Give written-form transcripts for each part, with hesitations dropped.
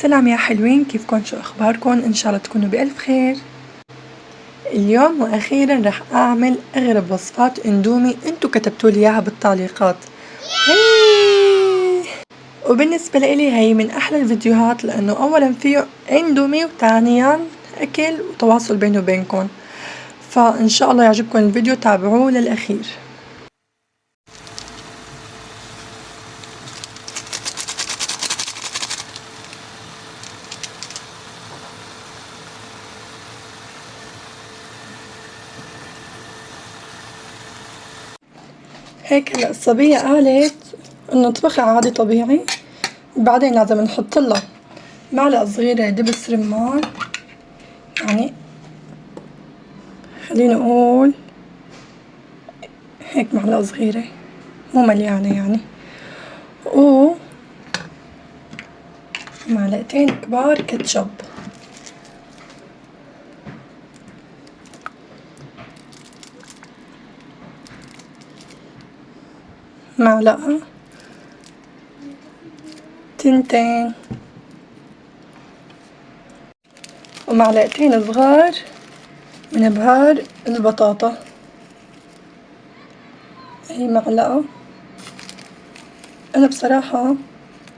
سلام يا حلوين، كيفكن؟ شو اخباركن؟ ان شاء الله تكونوا بألف خير. اليوم واخيرا رح اعمل اغرب وصفات اندومي انتو كتبتولي اياها بالتعليقات. وبالنسبة لإلي هي من احلى الفيديوهات، لانه اولا فيه اندومي وثانيا اكل وتواصل بيني وبينكم، فان شاء الله يعجبكم الفيديو، تابعوه للاخير. هيك هلا الصبية قالت انه اطبخي عادي طبيعي، بعدين لازم نحطلها معلقة صغيرة دبس رمان، يعني خليني اقول هيك معلقة صغيرة مو مليانة يعني، و معلقتين كبار كاتشب، معلقة، تنتين، ومعلقتين صغار من بهار البطاطا، هي معلقة. انا بصراحة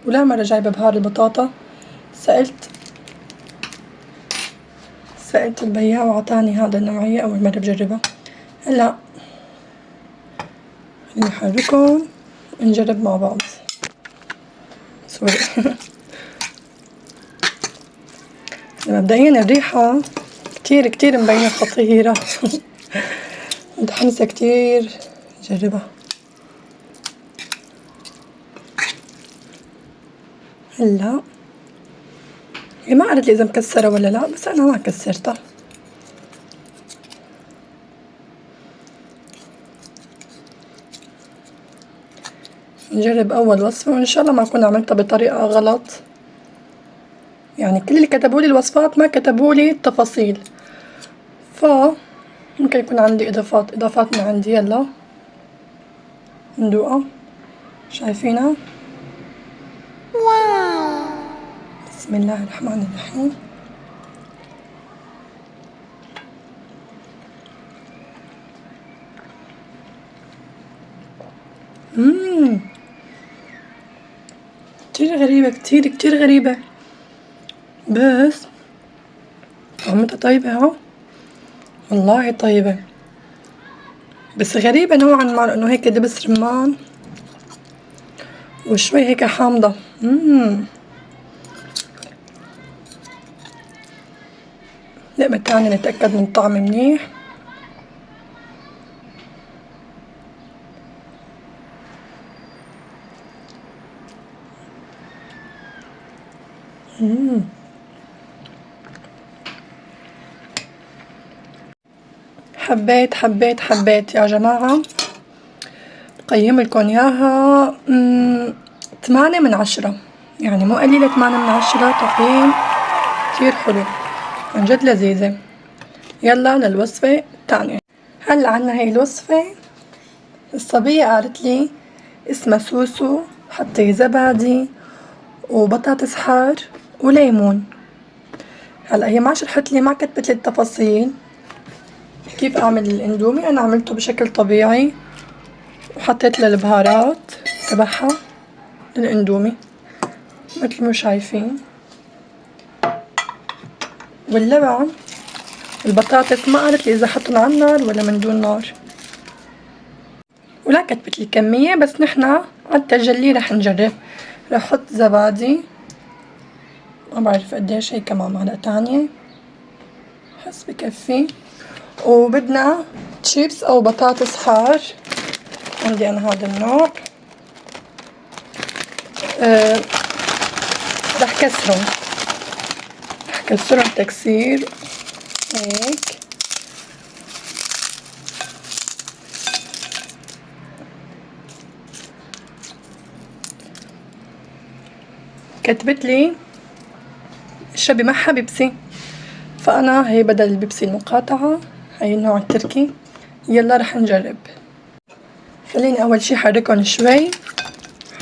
ولا مرة جايبة بهار البطاطا، سألت البياع وعطاني هذا النوعية، اول مرة بجربها. هلا نحركهم ونجرب مع بعض. سوري. مبدئيا الريحة كتير مبينة خطيرة. متحمسة كتير جربها. هلا هي ما قالت لي اذا مكسرة ولا لا، بس انا ما كسرتها. نجرب اول وصفة وان شاء الله ما اكون عملتها بطريقة غلط، يعني كل اللي كتبولي الوصفات ما كتبولي التفاصيل، ممكن يكون عندي اضافات من عندي. يلا ندوقها. شايفينها؟ واو. بسم الله الرحمن الرحيم. كتير غريبة، كتير غريبة، بس طعمتها طيبة اهو، والله طيبة، بس غريبة نوعا ما لانه هيك دبس رمان وشوي هيك حامضة. لقمة تانية نتأكد من الطعم منيح. حبيت يا جماعة، بقيم لكم اياها 8/10، يعني مو قليلة، 8/10 تقييم كتير حلو، عن جد لذيذة. يلا للوصفة الثانية. هلا عنا هي الوصفة، الصبية قالت لي اسمها سوسو، حطي زبادي وبطاطس حار وليمون. هلا هي ما شرحت لي، ما كتبت لي التفاصيل كيف اعمل الاندومي، انا عملته بشكل طبيعي وحطيت له البهارات تبعها للاندومي مثل ما شايفين. واللبن البطاطس ما قالت لي اذا حطن على النار ولا من دون نار، ولا كتبت لي كمية، بس نحنا على التجلي رح نجرب. رح احط زبادي، ما بعرف قديش، هي كمان معلقة تانية حس بكفي. وبدنا تشيبس او بطاطس حار، عندي انا هذا النوع. رح كسرهم تكسير هيك. كتبت لي اشربي معها بيبسي، فانا هي بدل البيبسي المقاطعة، هي النوع التركي. يلا رح نجرب. خليني اول شي حركهم شوي،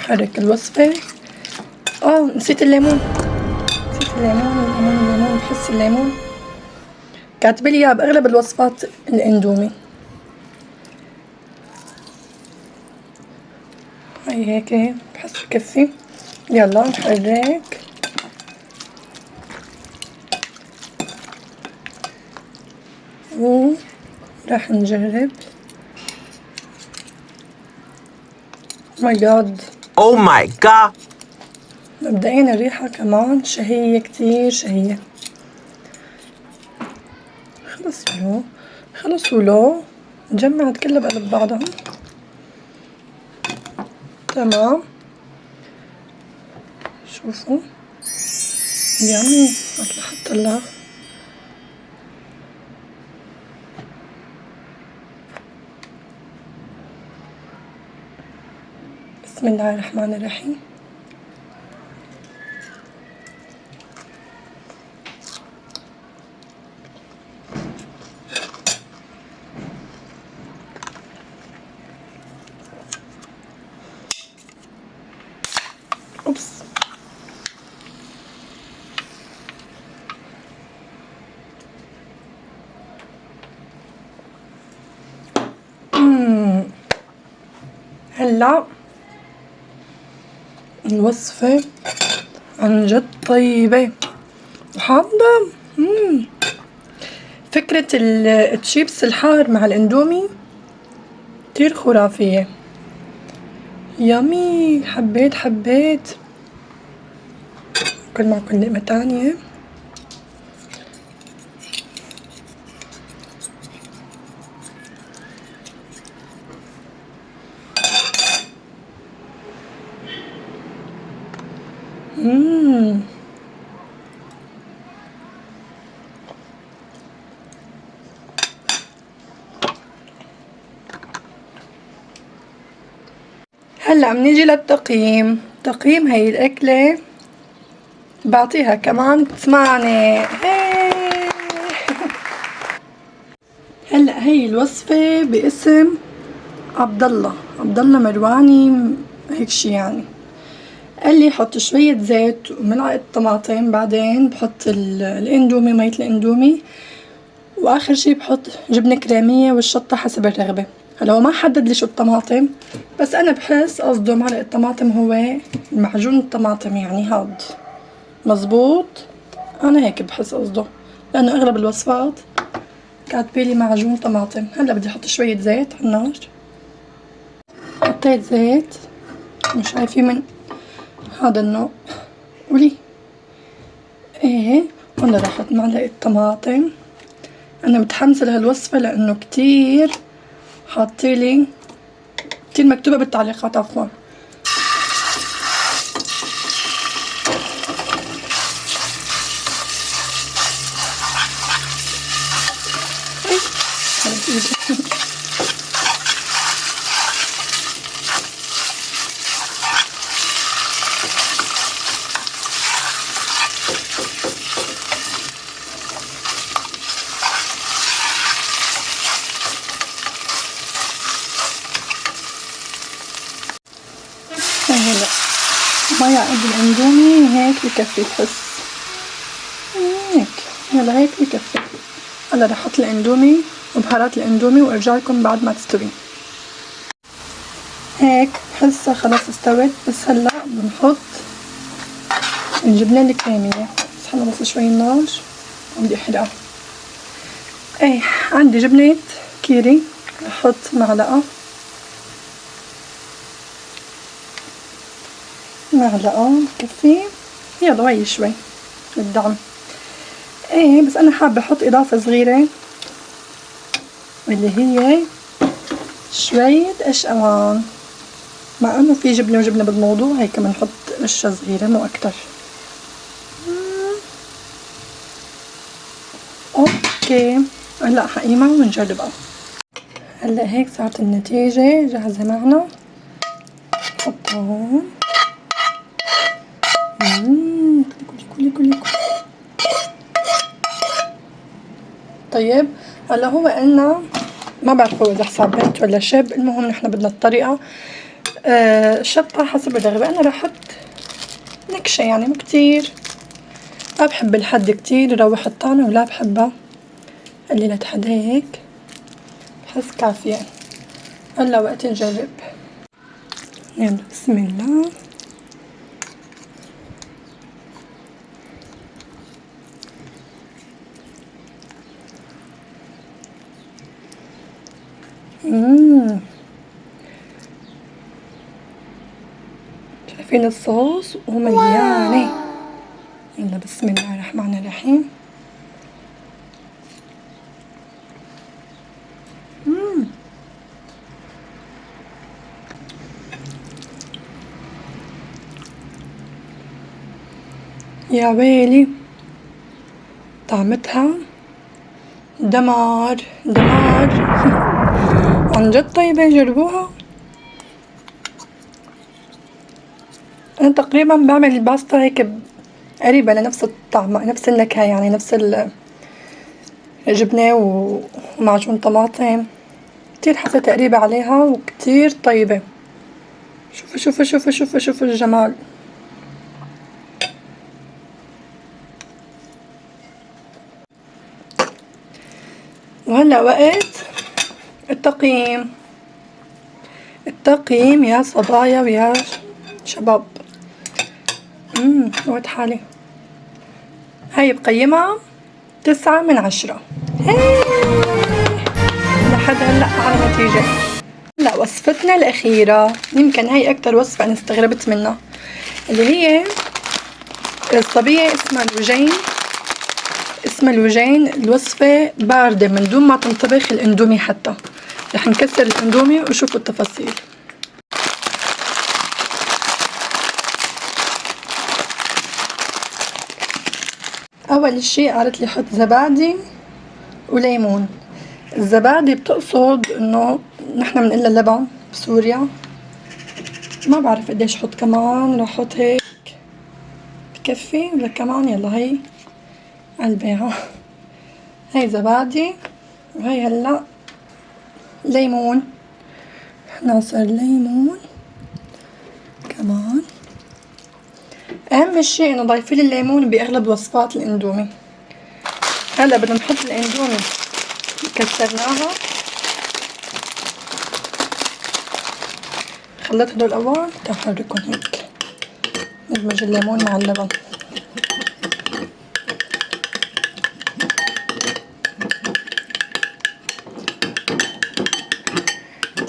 حرك الوصفة. نسيت الليمون، الليمون بحس الليمون كاتبلي اياها باغلب الوصفات الاندومي. هاي هيك بحس بكفي. يلا نحرك. وراح نجرب. ماي جاد، او ماي جاد. مبدئيا الريحة كمان شهية، كتير شهية. خلصوا له جمعت كلها بقلب بعضها. تمام، شوفوا يامي. اطلع حتى الله. بسم الله الرحمن الرحيم. اوبس. هلا الوصفة عن جد طيبة وحامضة. فكرة التشيبس الحار مع الاندومي كتير خرافية. يامي، حبيت اكل معكم لقمة تانية. هلا بنيجي للتقييم. تقييم هاي الأكلة بعطيها كمان 8. هلا هي الوصفة باسم عبد الله مرواني، هيك شي يعني. قال لي حط شوية زيت وملعقة طماطم، بعدين بحط الاندومي، مية الاندومي، واخر شي بحط جبنة كريمية والشطة حسب الرغبة. هلا هو ما حدد لي شو الطماطم، بس انا بحس قصده معلقة الطماطم هو معجون الطماطم، يعني هاد مزبوط. انا هيك بحس قصده، لانه اغلب الوصفات كاتبالي معجون طماطم. هلا بدي احط شوية زيت على النار. حطيت زيت، مش شايفين من هذا النوع. قولي ايه. هون راح احط معلقة طماطم. انا متحمسة لهالوصفة لانه كتير حاطيلي، كتير مكتوبة بالتعليقات عفوا. هلا مية قد الاندومي هيك بكفي بحس هيك. هلا هيك بكفي. هلا رح احط الاندومي وبهارات الاندومي وارجع لكم بعد ما تستوي. هيك بحسها خلاص استوت. بس هلا بنحط الجبنة الكريمية. بس حنا بس شوي النار بدي احرقها. ايه، عندي جبنة كيري، احط معلقة بكفي. يلا هي شوي للدعم. ايه بس انا حابة احط اضافة صغيرة اللي هي شوية اشقوان، مع انه في جبنة وجبنة بالموضوع، هيك بنحط رشة صغيرة مو اكتر. اوكي هلا حقيمة ونجربها. هلا هيك صارت النتيجة جاهزة معنا. نحطها هون. كلي. طيب هلا هو قلنا ما بعرف هو اذا حساب بنت ولا شاب، المهم نحن بدنا الطريقة شطة حسب الرغبة. انا راح احط نكشة يعني مو كتير. لا بحب الحد كتير يروح الطعمة ولا بحبها قليلة حد، هيك بحس كافية. هلا وقت نجرب. يلا بسم الله. شايفين الصوص ومليانة. يلا بسم الله الرحمن الرحيم. يا ويلي طعمتها دمار دمار. عن جد طيبة، جربوها. أنا تقريبا بعمل الباستا هيك قريبة لنفس الطعم، نفس النكهة، يعني نفس الجبنة ومعجون طماطم. كتير حسيتها قريبة عليها وكتير طيبة. شوفوا شوفوا شوفوا شوفوا شوفوا الجمال. وهلا وقت التقييم. التقييم يا صبايا ويا شباب. وقت حالي. هاي بقيمها 9/10. لحد هلا على نتيجة. هلا وصفتنا الأخيرة، يمكن هاي أكتر وصفة أنا استغربت منها، اللي هي الصبية اسمها الوجين. الوصفة باردة من دون ما تنطبخ الاندومي حتى. رح نكسر الاندومي وشوفوا التفاصيل. اول شي قالت لي حط زبادي وليمون. الزبادي بتقصد انه نحن بنقلها لبن بسوريا، ما بعرف قديش حط كمان. رح احط هيك بكفي ولا كمان. يلا هي عالبيعة. هاي زبادي وهي هلا ليمون، نعصر ليمون كمان. اهم شي انه ضايفين الليمون باغلب وصفات الاندومي. هلا بدنا نحط الاندومي كسرناها. خليت هدول اول تحركهم هيك. ندمج الليمون مع اللبن.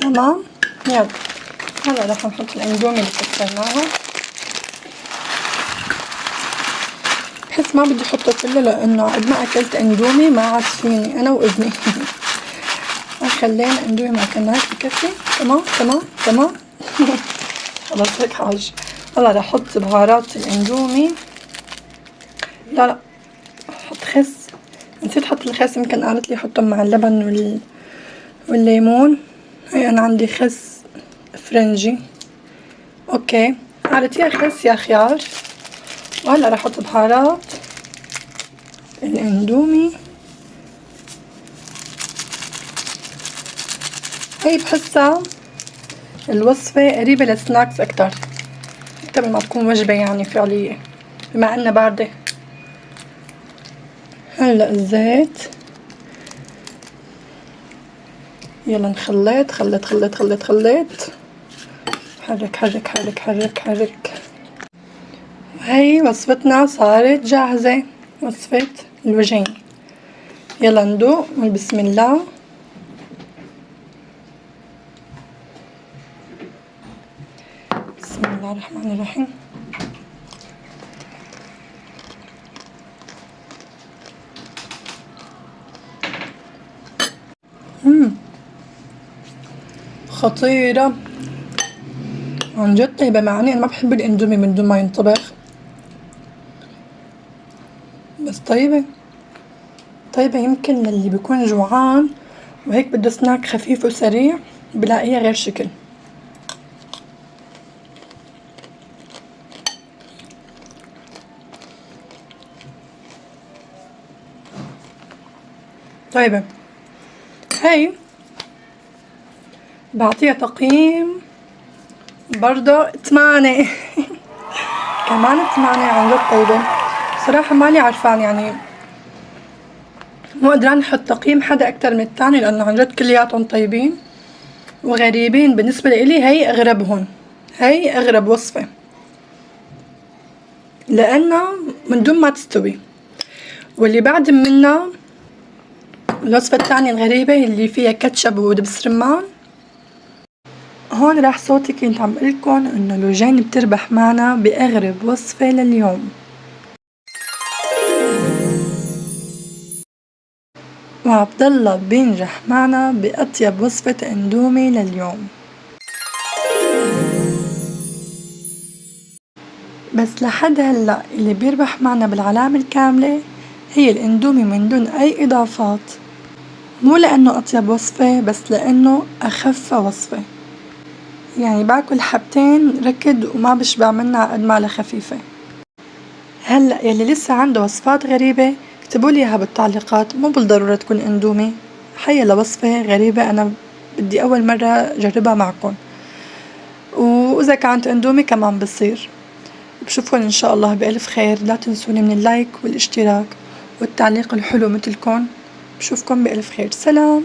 تمام. يلا هلا رح نحط الاندومي اللي كسرناها. بحس ما بدي احطه كله لانه قد ما اكلت اندومي ما عاد فيني انا وابني. خلينا اندومي ما اكلناش بكفي. تمام تمام تمام. خلاص هيك حاج. هلا رح احط بهارات الاندومي. لا حط خس، نسيت احط الخس. يمكن قالت لي حطهم مع اللبن والليمون. هي انا عندي خس فرنجي. اوكي قالت يا خس يا خيار. وهلا رح احط بهارات الاندومي. هي بحسها الوصفة قريبة للسناكس اكتر ما تكون وجبة يعني فعلية بما انها باردة. هلا الزيت. يلا نخلط خلط خلط خلط خلط. حرك حرك حرك حرك حرك. وهي وصفتنا صارت جاهزة، وصفة الوجين. يلا ندوق بسم الله. بسم الله الرحمن الرحيم. خطيرة عن جد طيبة. مع اني انا ما بحب الاندومي من دون ما ينطبخ، بس طيبة طيبة. يمكن للي بيكون جوعان وهيك بده سناك خفيف وسريع بلاقيها غير شكل. طيبة. هاي بعطيها تقييم برضه 8. كمان 8 عن جد طيبة. صراحة مالي عرفان يعني مو قدران احط تقييم حدا اكتر من التاني، لانه عن جد كلياتهم طيبين وغريبين. بالنسبة لإلي هي اغربهن، هي اغرب وصفة لانها من دون ما تستوي. واللي بعد منها الوصفة الثانية الغريبة اللي فيها كاتشب ودبس رمان. هون راح صوتي كنت عم قلكن انه لوجين بتربح معنا باغرب وصفة لليوم، وعبد الله بينجح معنا باطيب وصفة اندومي لليوم. بس لحد هلا اللي بيربح معنا بالعلامة الكاملة هي الاندومي من دون اي اضافات، مو لانه اطيب وصفة بس لانه اخف وصفة. يعني باكل حبتين ركض وما بشبع منها قد ما لها خفيفة. هلا يلي لسه عنده وصفات غريبة اكتبولي اياها بالتعليقات، مو بالضرورة تكون اندومي، حيا لوصفة غريبة انا بدي اول مرة جربها معكم. واذا كانت اندومي كمان بصير. بشوفكن ان شاء الله بألف خير. لا تنسوني من اللايك والاشتراك والتعليق الحلو مثلكن. بشوفكن بألف خير. سلام.